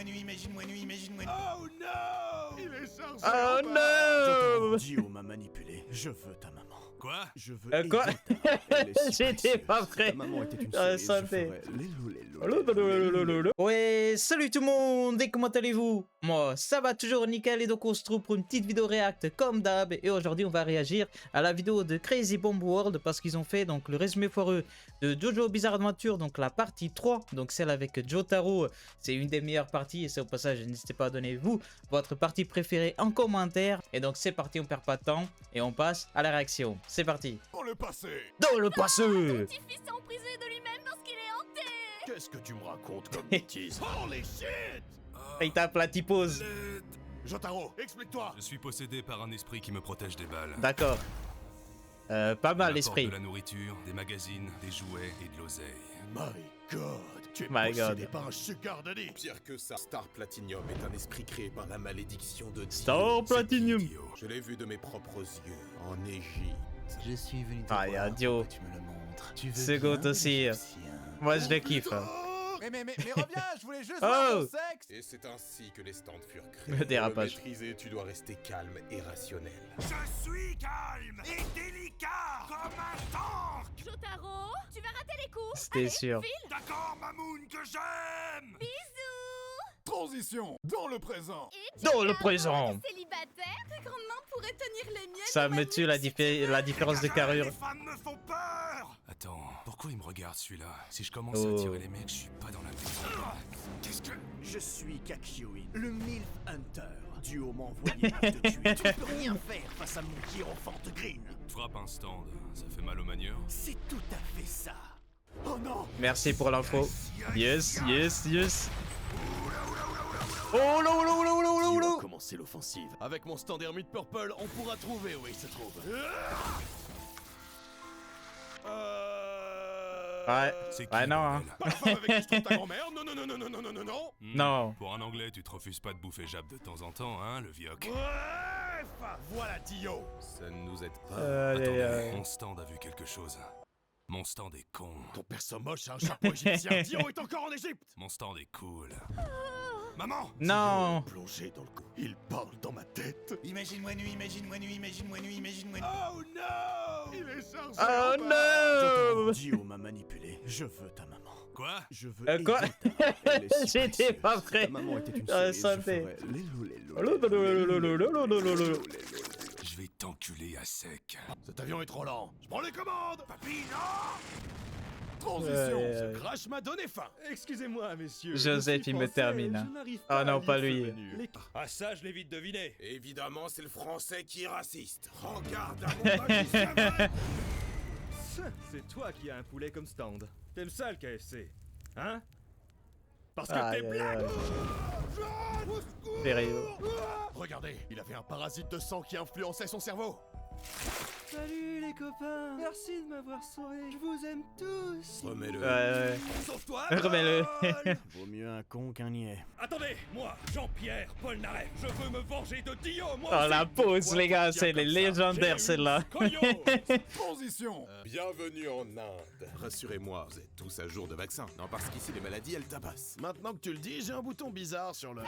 imagine-moi nu, imagine-moi nu, imagine-moi nu. Oh non! Il est chargé. Oh non! Dio m'a manipulé. Je veux ta maman. Quoi? Je veux Quoi? aider ta maman. Elle est si J'étais précieuse. pas Si prêt. ta maman était une Ah, cerise, je santé. ferais lélou. Ouais, salut tout le monde et comment allez-vous? Moi, ça va toujours nickel et donc on se trouve pour une petite vidéo react comme d'hab. Et aujourd'hui, on va réagir à la vidéo de Crazy Bomb World parce qu'ils ont fait donc le résumé foireux de Jojo Bizarre Adventure, donc la partie 3, donc celle avec Jotaro. C'est une des meilleures parties et c'est au passage, n'hésitez pas à donner vous votre partie préférée en commentaire. Et donc c'est parti, on perd pas de temps et on passe à la réaction. C'est parti. Dans le passé. Dans le passé. Petit-fils emprisonné de lui-même parce qu'il est hanté. Qu'est-ce que tu me racontes comme bêtise? Holy shit! Il tape la typose. Jotaro, explique-toi. Je suis possédé par un esprit qui me protège des balles. D'accord. Pas Il mal m'apporte l'esprit. de la nourriture, des magazines, des jouets et de l'oseille. My God, tu es My possédé God. par un sugar daddy. Pire que ça, Star Platinum est un esprit créé par la malédiction de Dio. Star Platinum. Idiot. Je l'ai vu de mes propres yeux, en Égypte. Je suis venu te Ah, y a voir Dio. pour que tu me le montres. Tu veux C'est bien, good aussi. l'Égyptien? Moi je le kiffe. Mais reviens, je voulais juste Oh. voir ton sexe. Et c'est ainsi que les stands furent créés. Le dérapage. Pour le maîtriser, tu dois rester calme et rationnel. Je suis calme et délicat comme un tank. Jotaro, tu vas rater les coups. C'était Allez, sûr. file. D'accord, Mamoun, que j'aime. Bisous. Transition dans le présent. Et Dans le Jotaro, présent. célibataire, tes grandes mains pourraient tenir les miennes. Ça dans me ma tue la, la différence de carrure. Les femmes me font peur. Attends, pourquoi il me regarde celui-là? Si je commence Oh. à tirer les mecs, je suis pas dans la merde. Qu'est-ce que... Je suis Kakyoin, le MILF Hunter. Dio m'a envoyé pour te tuer. Tu ne peux rien faire face à mon hiérophante Green. Frappe un stand, ça fait mal aux manières. C'est tout à fait ça. Oh non! Merci pour l'info. Yes, yes, yes. Oh là là là là là Dio là. a commencé l'offensive. Avec mon stand Hermit Purple, on pourra trouver où il se trouve. Ouais. C'est qui, Ouais, non, hein. bordel? Pas la femme avec qui se trouve ta grand-mère? Non, non, non, non, non, non, non, non, non. Non. Pour un anglais, tu te refuses pas de bouffer Jap de temps en temps, hein, le vioc. Bref, voilà Dio. Ça ne nous aide pas. Attendez, mon stand a vu quelque chose. Mon stand est con. Ton perso moche a un chapeau égyptien. Dio est encore en Égypte. Mon stand est cool. Maman! Non. Plongé dans le coup. Il parle dans ma tête. Imagine-moi nu, imagine-moi nu, imagine-moi nu, imagine-moi nu. Oh non! Il est chargé. Oh non. Dio m'a manipulé. Je veux ta maman. Quoi? Je veux Quoi? aider ta maman. Elle est si J'étais précieuse. pas Si prêt. ta maman était une Ah, cerise, je santé. ferais lélou, lélou, Je vais t'enculer à sec. Cet avion est trop lent. Je prends les commandes. Papy, non! Transition. Ouais, Ce ouais. crash m'a donné faim. Excusez-moi, messieurs. Joseph, je suis il me français, termine, hein. je n'arrive Ah pas non, à pas lire lui. ce menu. Ah ça, je l'ai vite deviné. Évidemment, c'est le français qui est raciste. Regarde à mon magicien vrai. C'est toi qui as un poulet comme stand. T'aimes ça le KFC? Hein? Parce que Aïe, t'es aïe, black. aïe. Sérieux. Regardez, il avait un parasite de sang qui influençait son cerveau. Salut les copains. Merci de m'avoir sauvé. Je vous aime tous. Remets-le. Ouais, Sauve-toi. ouais. Remets-le. Vaut mieux un con qu'un niais. Attendez, moi, Jean-Pierre Paul Naret, je veux me venger de Dio, moi Oh aussi. la pause Pourquoi les gars, tu c'est tiens les comme ça? légendaires J'ai celle-là. eu Coyo. Transition. Bienvenue en Inde. Rassurez-moi, vous êtes tous à jour de vaccin. Non, parce qu'ici, les maladies, elles tabassent. Maintenant que tu le dis, j'ai un bouton bizarre sur le...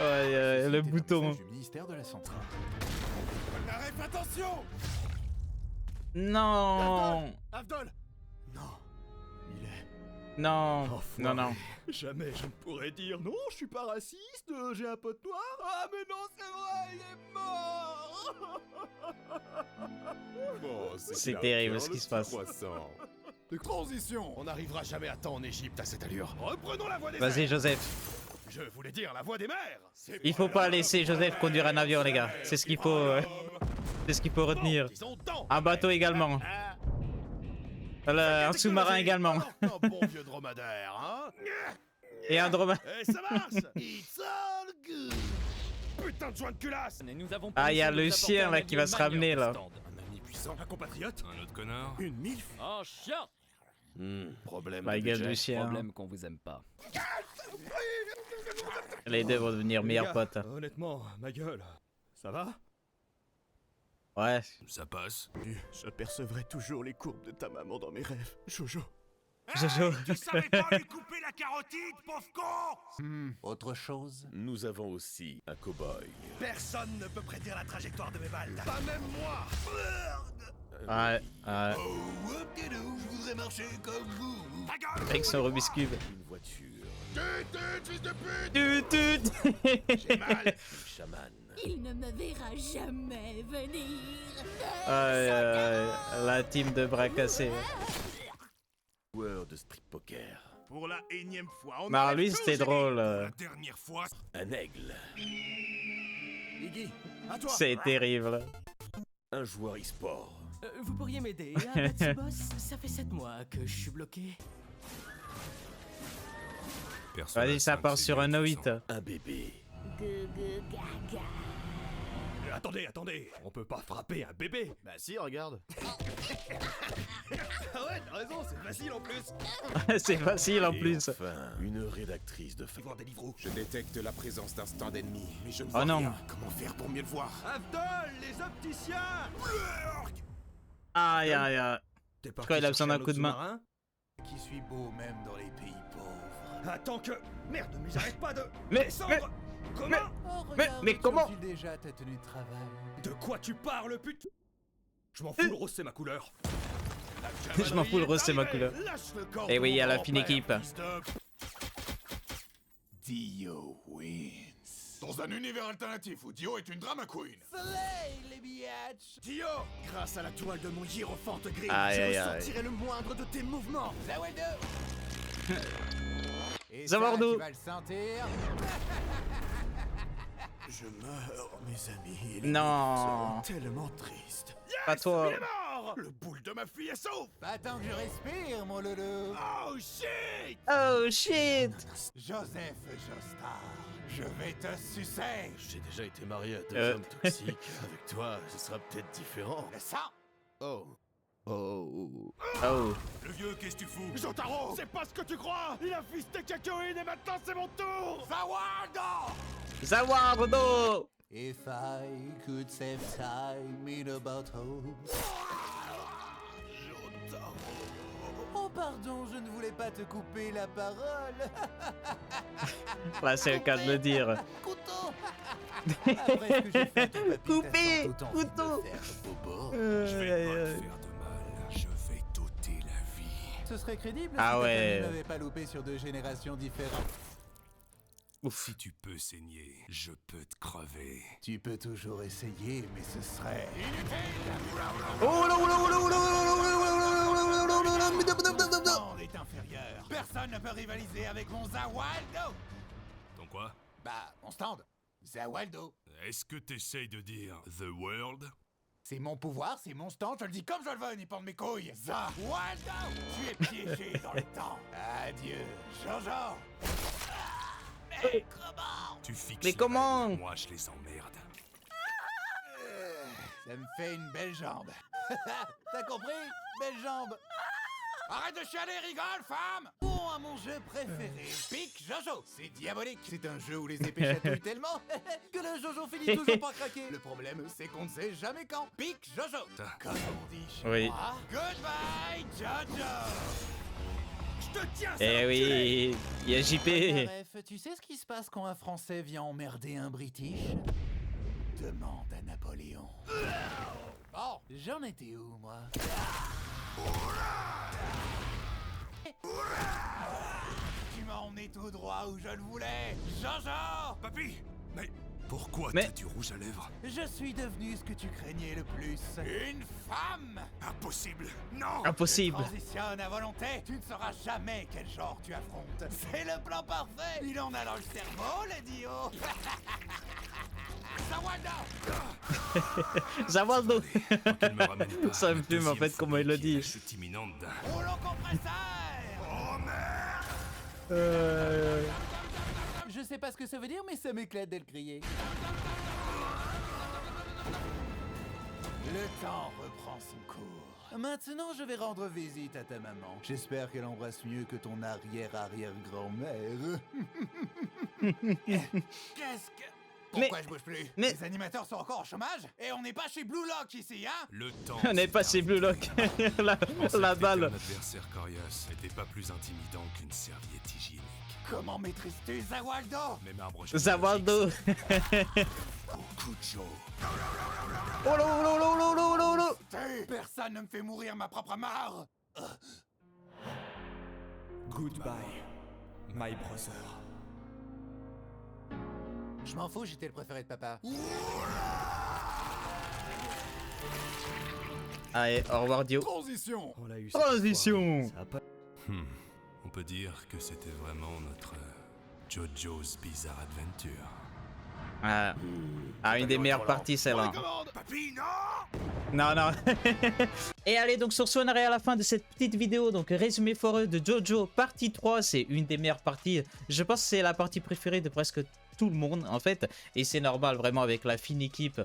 Ouais, le bouton. Du ministère de la Santé. Arrête, attention! Non. Avdol! Non. Il est... Non. Enfoiré. Non, non. Jamais je ne pourrais dire non, je suis pas raciste, j'ai un pote noir. Ah mais non, c'est vrai, il est mort. Bon, C'est clair, terrible, cœur, ce le qui se petit passe. croissant. Transition. On n'arrivera jamais à temps en Égypte à cette allure. Reprenons la voie des Vas-y mers. Joseph. Je voulais dire la voie des mers. C'est Il faut pas laisser Joseph conduire un avion les gars. C'est ce qu'il faut. C'est ce qu'il faut retenir. Disons dans. Un bateau également. Un sous-marin également. Un bon vieux dromadaire, hein? Et un dromadaire. Et ça marche. It's all good. Putain de joint de culasse. Ah, il y a le chien là qui va se ramener là. Un ami puissant. Un compatriote. Un autre connard? Une milf. Oh chien! Problème La de gueule budget. du chien. Problème qu'on vous aime pas. Les deux vont devenir Les meilleurs gars, potes. Honnêtement, ma gueule, ça va? Ouais. Ça passe. J'apercevrai toujours les courbes de ta maman dans mes rêves, Jojo. Jojo. Tu savais pas lui couper la la carotide, pauvre con! Autre chose? Nous avons aussi un cow-boy. Personne ne peut prédire la trajectoire de mes balles. Pas même moi. Ouais, Oh, whoop-de-doo, je voudrais marcher comme vous. Ta gueule! avec son Rubik's Cube. Une voiture. Fils de pute! Tut. J'ai mal! Une chamane. Il ne me verra jamais venir. La team de bras cassés. Joueur de street poker. Pour la énième fois, on Non, enlève lui tout, c'était j'ai dit. drôle. La dernière fois, Un aigle. Iggy, à toi. C'est terrible. Un joueur e-sport. Vous pourriez m'aider, petit boss? Ça fait 7 mois que je suis bloqué. Vas-y, ça part sur un 8. Un bébé. Gugu gaga. Attendez, on peut pas frapper un bébé. Bah si, regarde. Ah ouais, t'as raison, c'est facile en plus. C'est facile en Et plus. enfin, une rédactrice de voir des livres. Je détecte la présence d'un stand ennemi, mais je ne Oh vois non. rien. Comment faire pour mieux le voir? Avdol, les opticiens. Aïe aïe aïe. T'es Je crois qu'il a besoin d'un coup de main. sous-marin? Qui suis beau même dans les pays pauvres. Attends que... Merde, mais j'arrête pas de... Mais- descendre. Comment? Oh, Mais regarde, comment? tu enfiles déjà ta tenue de travail. De quoi tu parles, pute? Je m'en fous, le rose c'est ma couleur. Je m'en fous, le rose c'est ma couleur. Et oui, il y a la fine équipe. Dio wins. Dans un univers alternatif où Dio est une drama queen. Soleil, les biatchs. Dio, grâce à la toile de mon hiérophante gris, Aïe, je aïe, aïe. ressentirai le moindre de tes mouvements. Zawaldo. Et Zawaldo. ça, tu vas le sentir. Je meurs, mes amis. et les Non. seront tellement tristes. Pas toi. Mort! Le boule de ma fille est sauve! Pas tant que je respire, mon loulou. Oh shit! Oh shit. Joseph Joestar, je vais te sucer. J'ai déjà été marié à deux Euh. hommes toxiques. Avec toi, ce sera peut-être différent. Le sang. Oh. Oh. Oh. Le vieux, qu'est-ce que tu fous? Jotaro! C'est pas ce que tu crois! Il a fisté Kakyoin et maintenant c'est mon tour! Zawaldo. Zawardo. If I could save time in a bottle. Oh pardon, je ne voulais pas te couper la parole. Là, c'est le cas de le dire. Couteau. Après ce que j'ai fait à ton papy, Coupé, t'as sans doute envie de couteau. me faire bobo. Je vais pas te faire de mal. Je vais t'ôter la vie. Ce serait crédible Ah si ta ouais. famille m'avait pas loupé sur 2 générations différentes. Si tu peux saigner, je peux te crever. Tu peux toujours essayer, mais ce serait... Oh là, oh là, oh là, oh là, oh là, oh là, oh là, oh là, oh là, Mon stand est inférieur. Personne ne peut rivaliser avec mon Zawaldo. Ton quoi? Bah, mon stand. Zawaldo. Est-ce que t'essayes de dire The World? C'est mon pouvoir, c'est mon stand, je le dis comme je le veux, ni de mes couilles. Zawaldo. Tu es piégé dans le temps. Adieu, Jojo. Mais comment? Tu fixes Mais les comment? règles, moi je les emmerde. Ça me fait une belle jambe. T'as compris? Belle jambe. Arrête de chialer, rigole, femme! Bon, à mon jeu préféré, Pique Jojo. C'est diabolique. C'est un jeu où les épées chatouillent tellement que le Jojo finit toujours par craquer. Le problème, c'est qu'on ne sait jamais quand. Pique Jojo. Comme on dit chez Oui. moi. Goodbye, Jojo. Je te tiens, Eh oui, il y a JP. Bref, tu sais ce qui se passe quand un Français vient emmerder un British? Demande à Napoléon. Bon, j'en étais où, moi? Tu m'as emmené tout droit où je le voulais, Jojo! Papy! Mais pourquoi Mais- t'as du rouge à lèvres? Je suis devenu ce que tu craignais le plus. Une femme! Impossible! Non! Impossible. Transitionne à volonté, tu ne sauras jamais quel genre tu affrontes. C'est le plan parfait! Il en a dans le cerveau, le Dio! Zawaldo! Zawardo. Qu'il me ramène pas Ça à me la fume en deuxième fait comment il le phobie qui est dit. la chute imminente d'un... Rouleau compresseur! Oh merde! Je sais pas ce que ça veut dire, mais ça m'éclate de le crier. Le temps reprend son cours. Maintenant, je vais rendre visite à ta maman. J'espère qu'elle embrasse mieux que ton arrière-arrière-grand-mère. Qu'est-ce que... Pourquoi je bouge plus? mais- Les animateurs sont encore au chômage? Et on n'est pas chez Blue Lock ici, hein? Le temps... On est passé Blue Lock. la Je pensais la que balle. Un adversaire coriace n'était pas plus intimidant qu'une serviette hygiénique. Comment maîtrises-tu Zawaldo? Même arbre Zawaldo. Coup de chaud. Oh là oh là oh là oh là oh là oh là. Personne ne me fait mourir ma propre mort. Goodbye, my brother. Je m'en fous, j'étais le préféré de papa. Allez, au revoir Dio. Transition. On l'a eu. Transition. Ça a pas... On peut dire que c'était vraiment notre JoJo's Bizarre Adventure. Une des meilleures parties celle-là. Papy, non. Non, non. Et allez, donc sur ce, on arrive à la fin de cette petite vidéo. Donc, résumé foreux de JoJo, partie 3. C'est une des meilleures parties. Je pense que c'est la partie préférée de presque tout le monde, en fait. Et c'est normal, vraiment, avec la fine équipe.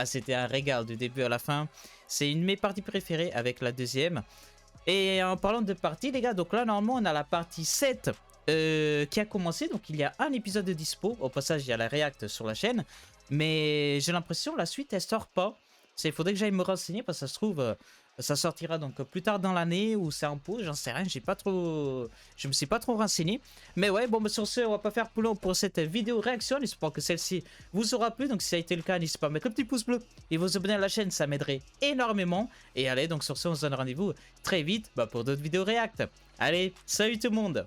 C'était un régal du début à la fin. C'est une de mes parties préférées avec la deuxième. Et en parlant de partie, les gars, donc là, normalement, on a la partie 7 qui a commencé. Donc, il y a un épisode de dispo. Au passage, il y a la react sur la chaîne. Mais j'ai l'impression la suite, elle sort pas. Il faudrait que j'aille me renseigner parce que ça se trouve, ça sortira donc plus tard dans l'année ou c'est en pause, j'en sais rien, je me suis pas trop renseigné. Mais ouais, bon, sur ce, on va pas faire plus long pour cette vidéo réaction. J'espère que celle-ci vous aura plu. Donc si ça a été le cas, n'hésitez pas à mettre le petit pouce bleu et vous abonner à la chaîne, ça m'aiderait énormément. Et allez, donc sur ce, on se donne rendez-vous très vite pour d'autres vidéos réact. Allez, salut tout le monde!